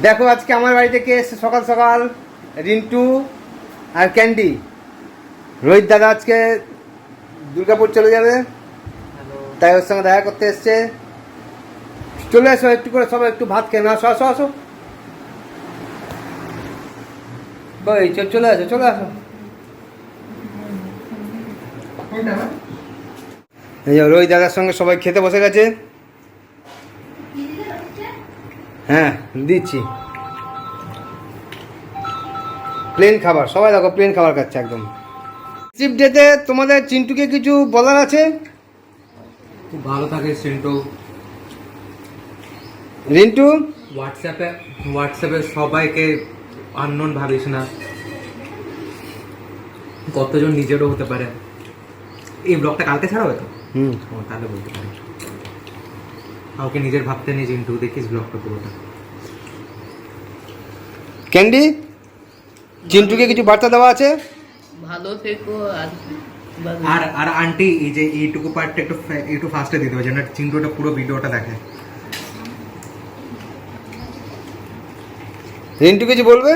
দেখো আজকে আমার বাড়ি থেকে এসে সকাল সকাল রিন্টু আর ক্যান্ডি। রোহিত দাদা আজকে দুর্গাপুর চলে যাবে, তাই ওর সঙ্গে দেখা করতে এসছে। চলে আসো একটু করে, সবাই একটু ভাত খেয়ে না। আসো আসো আসো, চলে আসো চলে আসো। রোহিত দাদার সঙ্গে সবাই খেতে বসে গেছে। হ্যাঁ দিচ্ছি, প্লেন খাবার। সবাই দেখো প্লেন খাবার খাচ্ছে একদম। চিপ ডেতে তোমাদের চিন্টুকে কিছু বলার আছে? খুব ভালো থাকে চিন্টু। রিন্টু হোয়াটসঅ্যাপে সবাইকে আননোন ভাবিস না, কতজন নিজেরও হতে পারে। এই ব্লগটা কালকে ছাড়া হবে তো? তাহলে বলতে পারি কাউকে নিজের ভাবতে নেই চিন্টু, দেখিস ব্লগটা পুরোটা। ক্যান্ডি, চিন্টুকে কিছু বার্তা দেওয়া আছে? ভালো থেকো। আর আর আন্টি এই যে এইটুকু পার্টটা একটু ফাস্টে দিতে হবে, যেন চিন্টুটা পুরো ভিডিওটা দেখে। রিন্টু কিছু বলবে?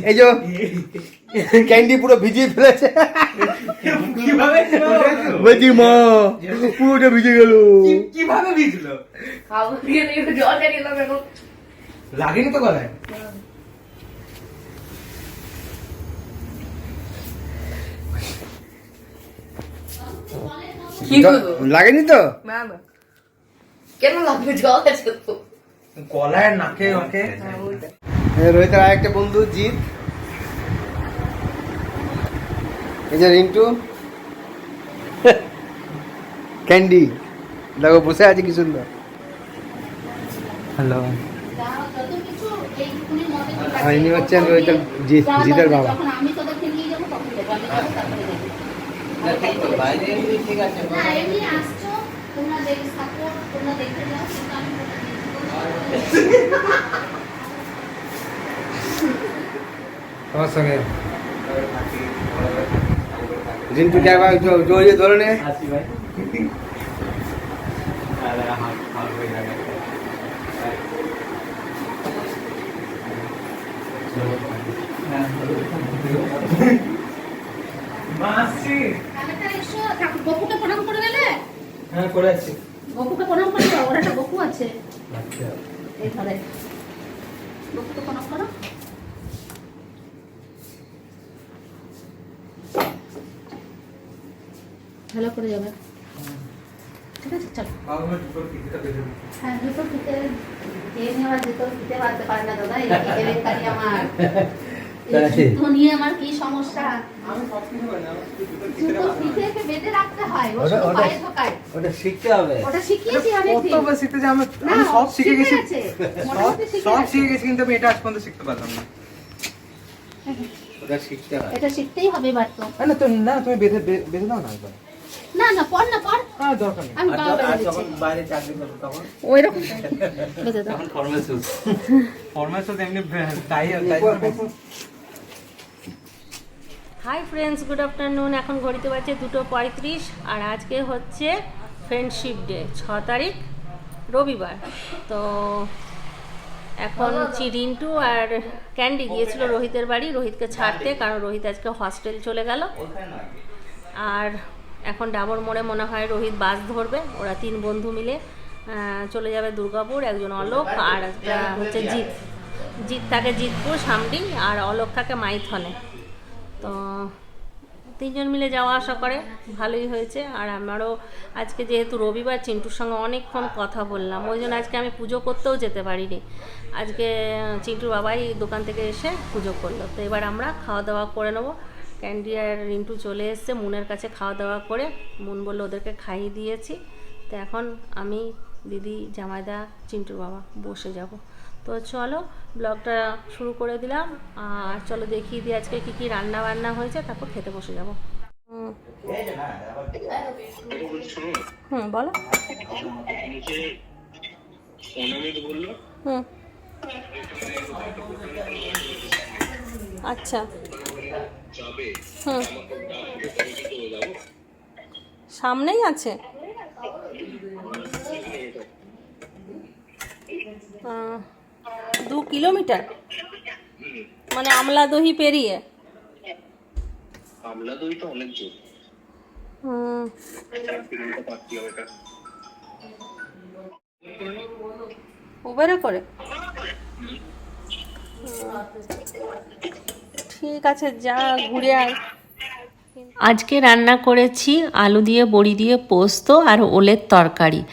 এই যে ক্যান্ডি পুরো ভিজিয়ে ফেলেছে। বলছি মা পুরোটা ভিজে গেল। কিভাবে ভিজলো? লাগেনি তো গলায়? লাগেনি তো? না না, কেন লাগবে? জল আছে তো গলায়, নাকে নাকে। রোহিতের আর একটা বন্ধু জিৎ। এই যে রিন্টু, ক্যান্ডি দেখো বসে আছে কি সুন্দর। হ্যালো, ইনি হচ্ছেন রোহিতের জিতের বাবা। তোমার সঙ্গে রিন্টুকে একবার জড়িয়ে ধরে নে। গপুকে প্রণাম করে গেলে? হ্যাঁ করে আছি। গপুকে প্রণাম করে দাও, ওর একটা গপু আছে। আচ্ছা, এই ধরে গপুকে প্রণাম করো। ভালো করে যাবে, ঠিক আছে? চলো। হ্যাঁ, দুটো ফিতে খেয়ে নেওয়ার, দুটো ফিতে বাঁধতে পারে না দাদা। এই বেকারি আমার জুতো নিয়ে আমার কি সমস্যা? জুতো ফিতে বেঁধে রাখতে হয়, ও শুধু পায়ে ঢোকায়। ওটা শিখতে হবে। ওটা শিখিয়েছি অনেকদিন। কতবার শিখতে যে আমি সব শিখে গেছি, সব শিখে গেছি, কিন্তু আমি এটা আজ পর্যন্ত শিখতে পারলাম না। ওটা শিখতে হবে। এটা শিখতেই হবে এবার তো। না তুমি বেঁধে দাও না একবার। না না, পড় না, পড়। দরকার নেই। আমি বাবা বেঁধে দিচ্ছি। বাইরে চাকরি করবো তখন ওইরকম বেঁধে দাও। ফর্মাল শুজ এমনি তাই। Hi friends, good afternoon. এখন ঘড়িতে বাজছে 2:35 আর আজকে হচ্ছে ফ্রেন্ডশিপ ডে, 6 তারিখ রবিবার। তো এখন রিন্টু আর ক্যান্ডি গিয়েছিল রোহিতের বাড়ি রোহিতকে ছাড়তে, কারণ রোহিত আজকে হস্টেল চলে গেল। আর এখন ডাবর মোড়ে মনে হয় রোহিত বাস ধরবে। ওরা 3 বন্ধু মিলে চলে যাবে দুর্গাপুর। একজন অলোক আর একটা হচ্ছে জিৎ থাকে জিতপুর সামডি, আর অলোক থাকে মাইথনে। তো 3 জন মিলে যাওয়া আসা করে, ভালোই হয়েছে। আর আমারও আজকে যেহেতু রবিবার, চিন্টুর সঙ্গে অনেকক্ষণ কথা বললাম, ওই জন্য আজকে আমি পুজো করতেও যেতে পারিনি। আজকে চিন্টুর বাবাই দোকান থেকে এসে পুজো করলো। তো এবার আমরা খাওয়া দাওয়া করে নেবো। ক্যান্ডি আর রিন্টু চলে এসছে মুনের কাছে খাওয়া দাওয়া করে। মুন বললো ওদেরকে খাইয়ে দিয়েছি। তো এখন আমি, দিদি, জামাইদা, চিন্টুর বাবা বসে যাব। তো চলো ব্লগটা শুরু করে দিলাম। আর চলো দেখিয়ে দিই আজকে কী কী রান্না বান্না হয়েছে, তারপর খেতে বসে যাবো। বলো। আচ্ছা হুম, সামনেই আছে। 2 কিলোমিটার মানে আমলাদহি পেরিয়ে? আমলাদহি তো অনেক দূর। উবেরে করে? ঠিক আছে, যা ঘুরে আয়। আজকে রান্না করেছি আলু দিয়ে বড়ি দিয়ে পোস্ত আর ওলের তরকারি।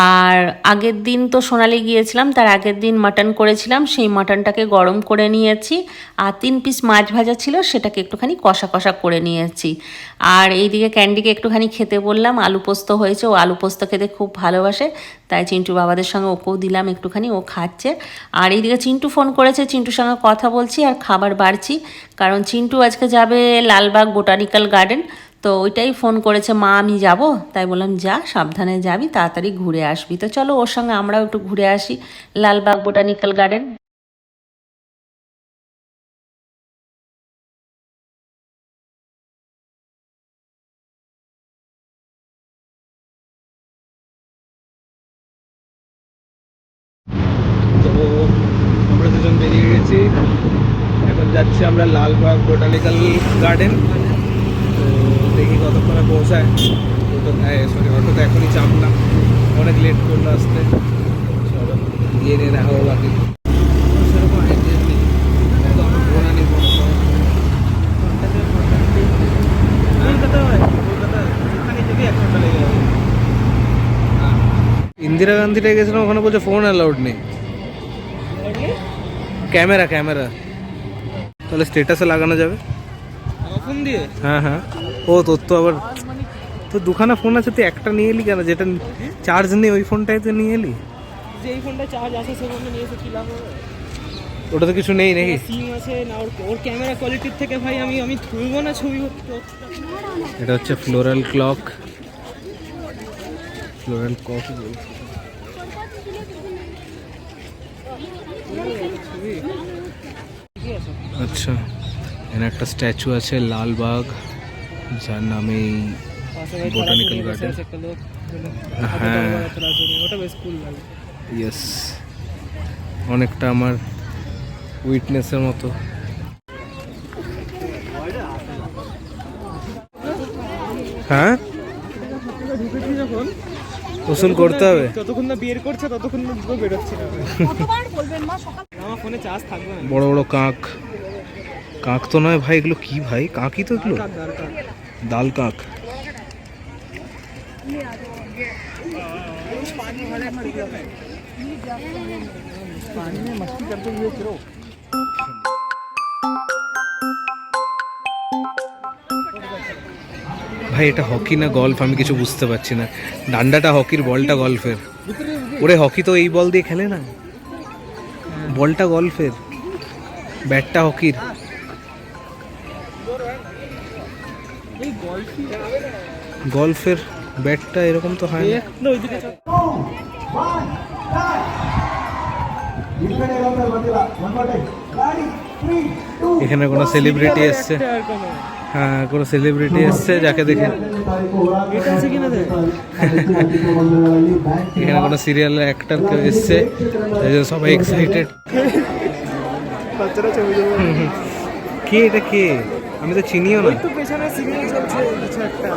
আর আগের দিন তো সোনালি গিয়েছিলাম, তার আগের দিন মাটন করেছিলাম, সেই মাটনটাকে গরম করে নিয়েছি। আর 3 পিস মাছ ভাজা ছিল, সেটাকে একটুখানি কষা কষা করে নিয়েছি। আর এইদিকে ক্যান্ডিকে একটুখানি খেতে বললাম, আলু পোস্ত হয়েছে, ও আলু পোস্ত খেতে খুব ভালোবাসে, তাই চিন্টু বাবাদের সঙ্গে ওকেও দিলাম একটুখানি, ও খাচ্ছে। আর এইদিকে চিন্টু ফোন করেছে, চিন্টুর সঙ্গে কথা বলছি আর খাবার বাড়ছি, কারণ চিন্টু আজকে যাবে লালবাগ বোটানিক্যাল গার্ডেন। তো ওইটাই ফোন করেছে, মা আমি যাব, তাই বললাম যা, সাবধানে যাবি, তাড়াতাড়ি ঘুরে আসবি। তো চলো ওর সঙ্গে আমরাও একটু ঘুরে আসি লালবাগ বোটানিক্যাল গার্ডেন। তো আমরা দুজন বেরিয়ে গেছি, এখন যাচ্ছি আমরা লালবাগ বোটানিক্যাল গার্ডেন। তো দেখি কতক্ষণে পৌঁছায়। অটোতে এখনই চাপলাম, অনেক লেট করলো আসতে। চলো গিয়ে নিয়ে দেখা হবে বাকি। সেরকম আইডিয়া নেই, তো আমার ঘোরা নেই কোনো সময়। কলকাতা হয়, কলকাতা এখানে থেকে 1 ঘন্টা লেগে যাবে। ইন্দিরা গান্ধীতে গেছিলাম, ওখানে বলছে ফোন অ্যালাউড নেই, ক্যামেরা ক্যামেরা। তাহলে স্ট্যাটাসে লাগানো যাবে ফোন দিয়ে? হ্যাঁ হ্যাঁ। ও তোর তো আবার, তো দুখানা ফোন আছে, তুই একটা নিয়ে এলি কেন? যেটা চার্জ নেই ওই ফোনটাই তো নিয়ে এলি। যেই ফোনটা চার্জ আছে সেই ফোনটা নিয়ে এসে কি লাভ হবে? ওটা তো কিছু নেই নাকি? সিম আছে না, ওর ক্যামেরা কোয়ালিটির থেকে ভাই আমি তুলবো না ছবি। এটা হচ্ছে ফ্লোরাল ক্লক, ফ্লোরাল ক্লক। আচ্ছা, এখানে একটা স্ট্যাচু আছে লালবাগ, যার নামে বোটানিক্যাল গার্ডেন। হ্যাঁ ওটা বেশ কুল লাগে। ইয়েস, অনেকটা আমার উইটনেসের মতো। হ্যাঁ, যখন উসুল করতে হবে। যতক্ষণ না বের করছে ততক্ষণ না দুটো বেরোচ্ছে না। আমার ফোনে চার্জ থাকবে না। বড় বড় কাক, কাক তো নয় ভাই, এগুলো কি ভাই? কাকই তো এগুলো, দাল কাক। ভাই এটা হকি না গল্ফ আমি কিছু বুঝতে পারছি না। ডান্ডাটা হকির, বলটা গল্ফের। ওরে হকি তো এই বল দিয়ে খেলে না, বলটা গল্ফের, ব্যাটটা হকির। গল্ফের ব্যাটটা এরকম তো হয় না। এখানে কোনো সেলিব্রিটি এসছে? হ্যাঁ, কোনো সেলিব্রিটি এসছে যাকে দেখে। এখানে কোনো সিরিয়ালের অ্যাক্টর কেউ এসছে, সবাই এক্সাইটেড। কে এটা, কে? আমি তো চিনিও না। তো পেছনে সিরিয়াল চলছে কিছু একটা,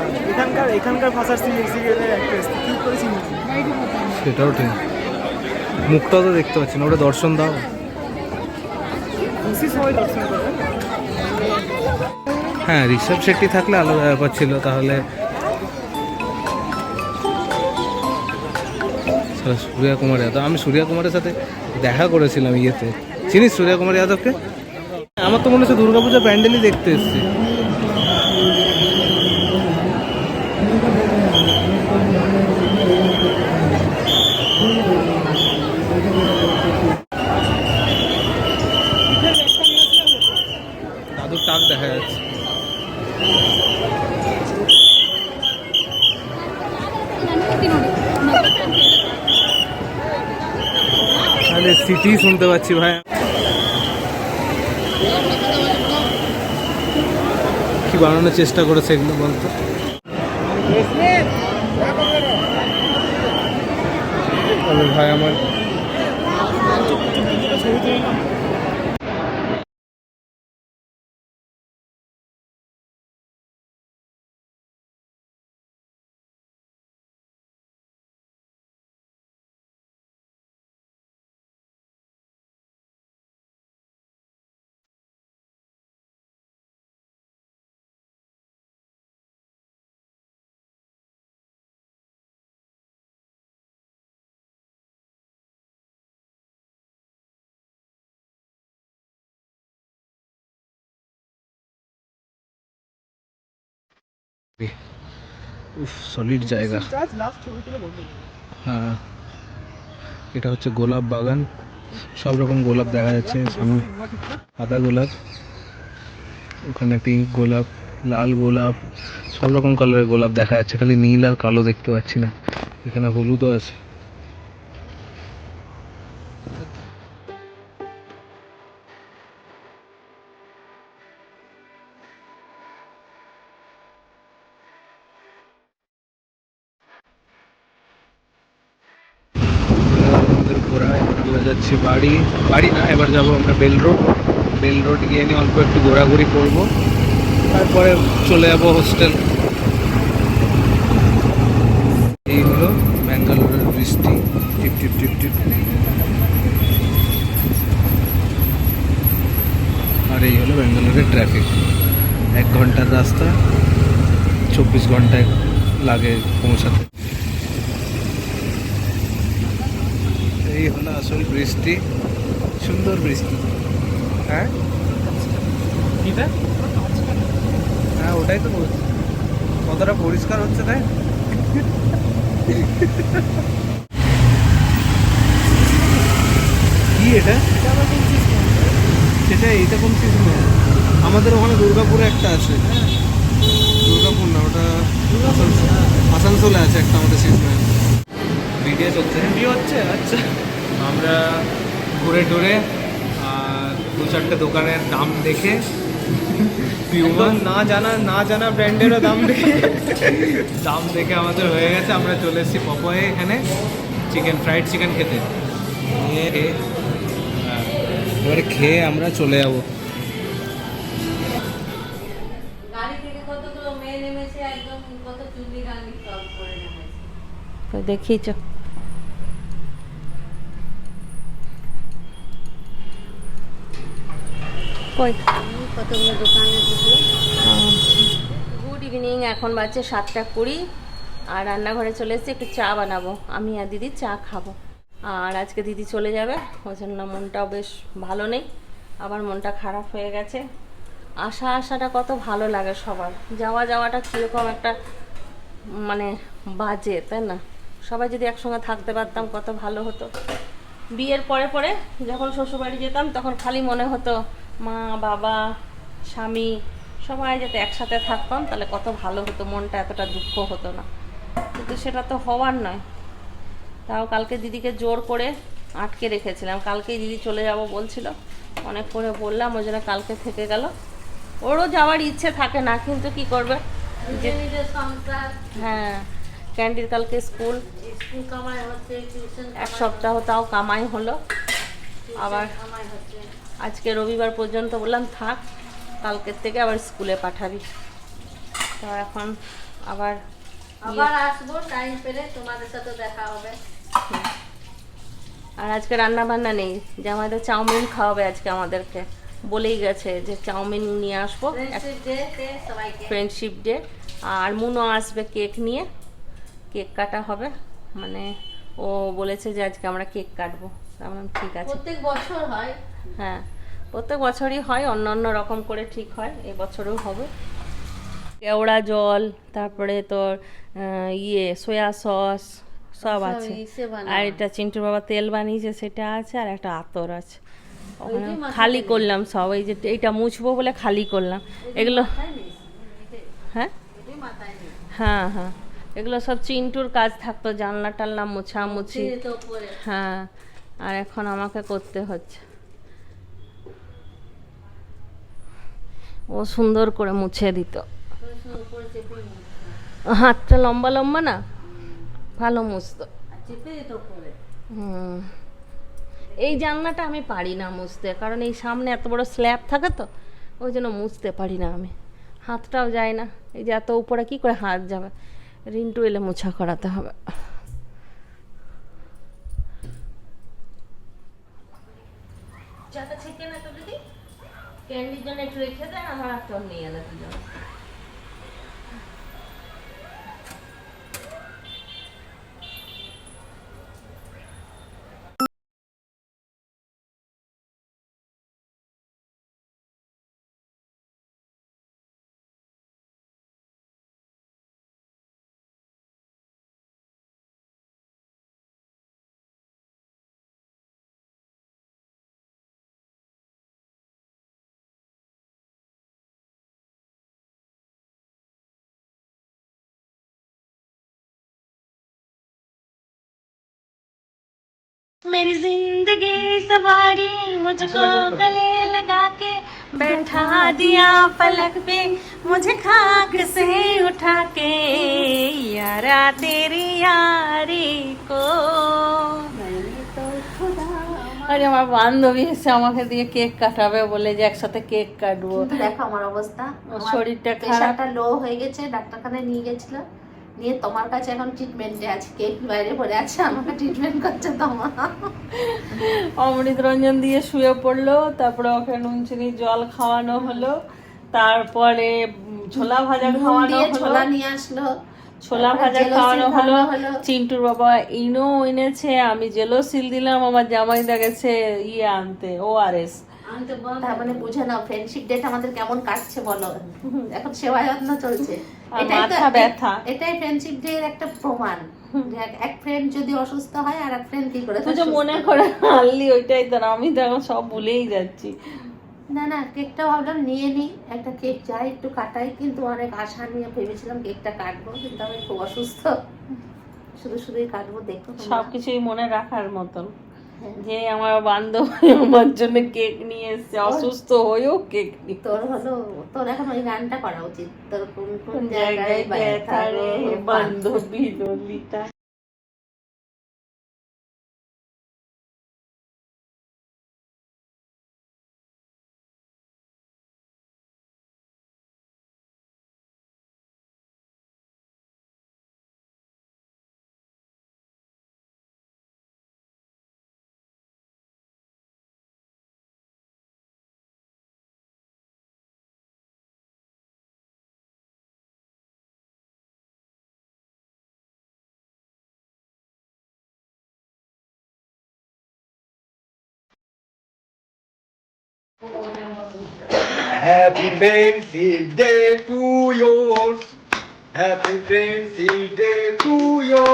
এখানকার ভাষার সিরিয়ালের অ্যাক্ট্রেস, কি করে চিনি? সেটাও ঠিক, মুখটাও তো দেখতে পাচ্ছি না। ওটা দর্শন দাও। সবাই দর্শন করে। হ্যাঁ, ঋষভ শেট্টি থাকলে আলাদা ব্যাপার ছিল। তাহলে সূর্যা কুমার যাদব, আমি সূর্যা কুমারের সাথে দেখা করেছিলাম ইয়েতে। চিনিস সূর্যা কুমার যাদবকে? আমার তো মনে হচ্ছে দুর্গাপূজা প্যান্ডেলই দেখতে এসেছি। দাদুর টাক দেখা যাচ্ছে। তাহলে সিটি শুনতে পাচ্ছি ভাই। বানানোর চেষ্টা করেছে এগুলো বলতো? তবে ভাই আমার সলিড জায়গা। হ্যাঁ, এটা হচ্ছে গোলাপ বাগান, সব রকম গোলাপ দেখা যাচ্ছে সামনে। সাদা গোলাপ, ওখানে পিঙ্ক গোলাপ, লাল গোলাপ, সব রকম কালারের গোলাপ দেখা যাচ্ছে, খালি নীল আর কালো দেখতে পাচ্ছি না। এখানে হলুদও আছে। আমাদের ঘোরা, এবার আমরা যাচ্ছি বাড়ি। বাড়ি না, এবার যাবো আমরা বেল রোড। বেল রোড গিয়ে নিয়ে অল্প একটু ঘোরাঘুরি করবো, তারপরে চলে যাবো হোস্টেল। এই হলো ব্যাঙ্গালোরের বৃষ্টি, টিপ টিপ টিপ টিপ। আর এই হলো ব্যাঙ্গালোরের ট্রাফিক। 1 ঘন্টার রাস্তা, 24 ঘন্টায় লাগে পৌঁছাতে। এই হলো আসল বৃষ্টি, সুন্দর বৃষ্টি। হ্যাঁ হ্যাঁ, ওটাই তো বলছি, কতটা পরিষ্কার হচ্ছে তাই। কি এটা? সেটা এইটা কোন সিজন? আমাদের ওখানে দুর্গাপুরে একটা আছে। দুর্গাপুর না, ওটা আসানসোলে আছে একটা আমাদের সিজন। ভিডিও চলছে, ভিডিও হচ্ছে। আচ্ছা, আমরা ঘুরে টুরে আর 2-4টে দোকানের দাম দেখে, না জানা ব্র্যান্ডেরও দাম দেখে আমাদের হয়ে গেছে। আমরা চলে এসেছি পপয়ে, এখানে ফ্রাইড চিকেন খেতে। এবারে খেয়ে আমরা চলে যাবো। গাড়ি থেকে কতগুলো মেয়ে নেমেছে, একদম কত চুন্নি গাঙ্গি সব করে নেমেছে। তো দেখিয়েছ কই কতগুলো দোকানে ঢুকলো। গুড ইভিনিং, এখন বাজছে 7:20 আর রান্নাঘরে চলে এসেছি, একটু চা বানাবো। আমি আর দিদি চা খাবো। আর আজকে দিদি চলে যাবে, ওই জন্য মনটাও বেশ ভালো নেই, আবার মনটা খারাপ হয়ে গেছে। আসাটা কত ভালো লাগে সবার, যাওয়াটা কীরকম একটা মানে বাজে, তাই না? সবাই যদি একসঙ্গে থাকতে পারতাম কত ভালো হতো। বিয়ের পরে যখন শ্বশুরবাড়ি যেতাম তখন খালি মনে হতো মা বাবা স্বামী সবাই যাতে একসাথে থাকতাম, তাহলে কত ভালো হতো, মনটা এতটা দুঃখ হতো না। কিন্তু সেটা তো হওয়ার নয়। তাও কালকে দিদিকে জোর করে আটকে রেখেছিলাম, কালকেই দিদি চলে যাব বলছিল, অনেক করে বললাম, ওই জন্য কালকে থেকে গেল। ওরও যাওয়ার ইচ্ছে থাকে না, কিন্তু কি করবে, হ্যাঁ। ক্যান্ডির কালকে স্কুল কামাই হচ্ছে, টিউশন 1 সপ্তাহ তাও কামাই হলো। আবার আজকে রবিবার পর্যন্ত বললাম থাক, কালকের থেকে আবার স্কুলে পাঠাবি। তো এখন আবার আসবো টাইম পেলে, তোমাদের সাথে দেখা হবে। আর আজকে রান্না বান্না নেই, যে আমাদের চাউমিন খাওয়াবে আজকে, আমাদেরকে বলেই গেছে যে চাউমিন নিয়ে আসবো, ফ্রেন্ডশিপ ডে। আর মুনো আসবে কেক নিয়ে, কেক কাটা হবে, মানে ও বলেছে যে আজকে আমরা কেক কাটবো। আমরা ঠিক আছে, প্রত্যেক বছর হয়। হ্যাঁ প্রত্যেক বছরই হয়, অন্য রকম করে ঠিক হয়, এই বছরেও হবে। কেওড়া জল, তারপরে তোর সয়া সস সব আছে। আর এটা চিন্টুর বাবা তেল বানিয়েছে সেটা আছে, আর একটা আতর আছে। ওখানে খালি করলাম সব, এই যে এইটা মুছবো বলে খালি করলাম এগুলো। হ্যাঁ হ্যাঁ হ্যাঁ, এগুলো সব চিন্টুর কাজ থাকতো, জানলা টালনা মোছামুছি। হ্যাঁ, আর এখন আমাকে করতে হচ্ছে। ও সুন্দর করে মুছে দিত। হাতটা লম্বা লম্বা না, ভালো মুছতো। এই জানলাটা আমি পারি না মুছতে, কারণ এই সামনে এত বড় স্ল্যাব থাকে তো, ওই জন্য মুছতে পারি না আমি। হাতটাও যায় না, এই যে এত উপরে কি করে হাত যাবে। রিন্টু এলে মোছা করাতে হবে। চাটা ছেঁকে না তো দিদি, ক্যান্ডির জন্য একটু রেখে দেন, আমার একটা নিয়ে এনে দিলাম। मेरी जिंदगी सवारी मुझको गले लगा के बैठा दिया पलक पे, मुझे खाक से उठा के यारा तेरी यारी को। আরে আমার বান্ধবী এসে আমাকে দিয়ে কেক কাটাবে বলে যে একসাথে কেক কাটবো। দেখো আমার অবস্থা, শরীরটা খারাপ, প্রেশারটা লো হয়ে গেছে, ডাক্তারখানায় নিয়ে গেছিল, নিয়ে তোমার কাছে এখন ট্রিটমেন্টে আছে, কেক বাইরে পড়ে আছে, আমাকে ট্রিটমেন্ট করছে তোমার। অমৃত রঞ্জন দিয়ে শুয়ে পড়লো, তারপরে ওকে নুন চিনি জল খাওয়ানো হলো, তারপরে ছোলা ভাজা খাওয়ানো হলো, ছোলা নিয়ে আসলো, ছোলা ভাজা খাওয়ানো হলো। চিন্টুর বাবা ইনো এনেছে, আমি জেলোসিল দিলাম, আমার জামাইদা গেছে ইয়ে আনতে ORS। তার মানে বুঝে নাও ফ্রেন্ডশিপ ডেট আমাদের কেমন কাটছে বলো। এখন সেবা যত্ন চলছে, মাথা ব্যথা। এটাই ফ্রেন্ডশিপ ডে এর একটা প্রমাণ। এক ফ্রেন্ড যদি অসুস্থ হয় আর এক ফ্রেন্ড কি করে তুই যে মনে করে আনলি ওইটাই তো, আমি তো এখন সব ভুলেই যাচ্ছি। না না, কেকটা ভাবলাম নিয়ে নিই, একটা কেক যাই একটু কাটাই, কিন্তু অনেক আশা নিয়ে ভেবেছিলাম কেকটা কাটবো, কিন্তু আমি খুব অসুস্থ, শুধু শুধুই কাটবো। দেখো সবকিছুই মনে রাখার মতন, যে আমার বান্ধবী আমার জন্য কেক নিয়ে এসছে, অসুস্থ হয়েও কেক নিয়ে। তোর হলো, তোর এখন ওই গানটা করা উচিত, তোর কোন কোন জায়গায় ব্যথা রে বান্ধবী Lalita. Happy Friendship Day to you. Happy Friendship Day to you.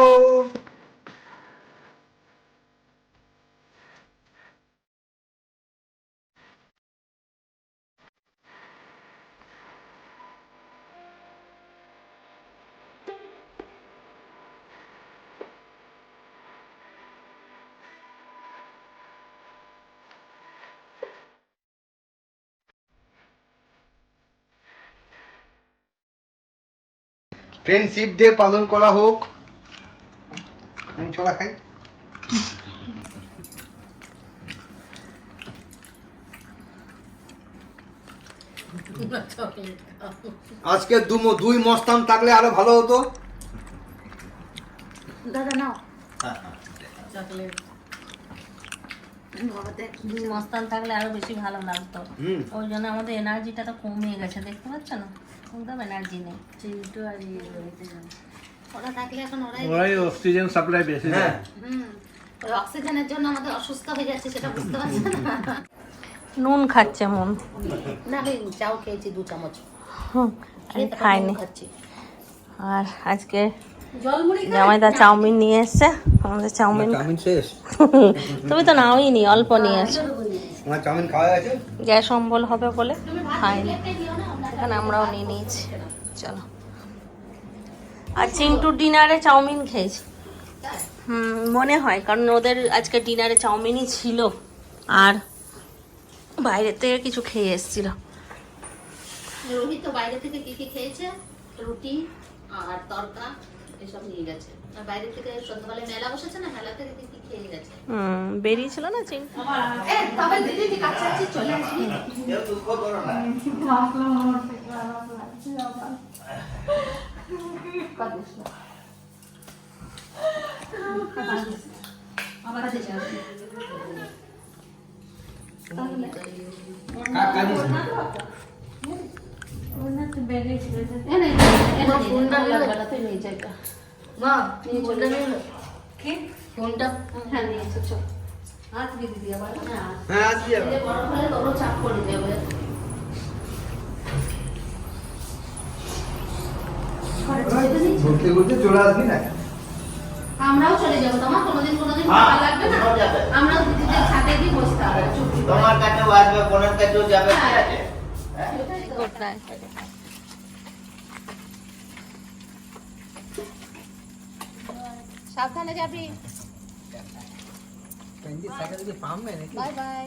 Friendship day পালন করা হোক। আমি ছোলা খাই। আজকে দুই মস্তান থাকলে আরো ভালো হতো। দাদা নাও মস্তান থাকলে আরো বেশি ভালো লাগতো, ওই জন্য আমাদের এনার্জিটা তো কমে গেছে, দেখতে পাচ্ছ না, একদম এনার্জি নেই। চিন্টু আর ওরা থাকলে এখন ওরাই অক্সিজেন সাপ্লাই বেশি। হ্যাঁ, ওই অক্সিজেনের জন্য আমাদের অসুস্থ হয়ে যাচ্ছে, সেটা বুঝতে পারছি না। নুন খাচ্ছে মন। না আমি চাও খেয়েছি 2 চামচ, আমি খাইনি। খাচ্ছি। আর আজকে জামাইদা চাউমিন নিয়ে এসছে, আমাদের চাউমিন শেষ। তুমি তো নাওই নি, অল্প নিয়ে এসছো। আমার চাউমিন খাওয়া গেছে, গ্যাস অম্বল হবে বলে খাইনি, এখানে আমরাও নিয়ে নিয়েছি। চলো, আর চিন্টু ডিনারে চাউমিন খেয়েছি। মনে হয়, কারণ ওদের আজকে ডিনারে চাউমিনই ছিল, আর বাইরে থেকে কিছু খেয়ে এসেছিল। রোহিত তো বাইরে থেকে কি কি খেয়েছে, রুটি আর তরকা এসব নিয়ে গেছে। আর বাইরে থেকে সন্ধ্যাবেলা মেলা বসেছে না, মেলা থেকে কি কি খেয়ে গেছে। বেরিয়েছিল না চিং তবে দিদি তুই কাছাকাছি চলে আসবি। দুঃখ করো না। আবার আসে যাবে। মা ফোনটা নিয়ে এলো। ফোনটা হ্যাঁ নিয়েছে, চল। হাত দিয়ে দিদি আবার। হ্যাঁ আসছি এই যে বড় হলে তোরও চাপ করে দেবে। ঘুরতে ঘুরতে চলে আসবি না? আমরাও চলে যাবো, তোমার কোনোদিন ভালো লাগবে না। আমরাও দিদিদের ছাদে গিয়ে বসতে হবে চুপচুপ। তোমার কাছেও আসবে, বোনের কাছেও যাবে, ঠিক আছে? কোথায় সাবধানে যাবি। Bye bye.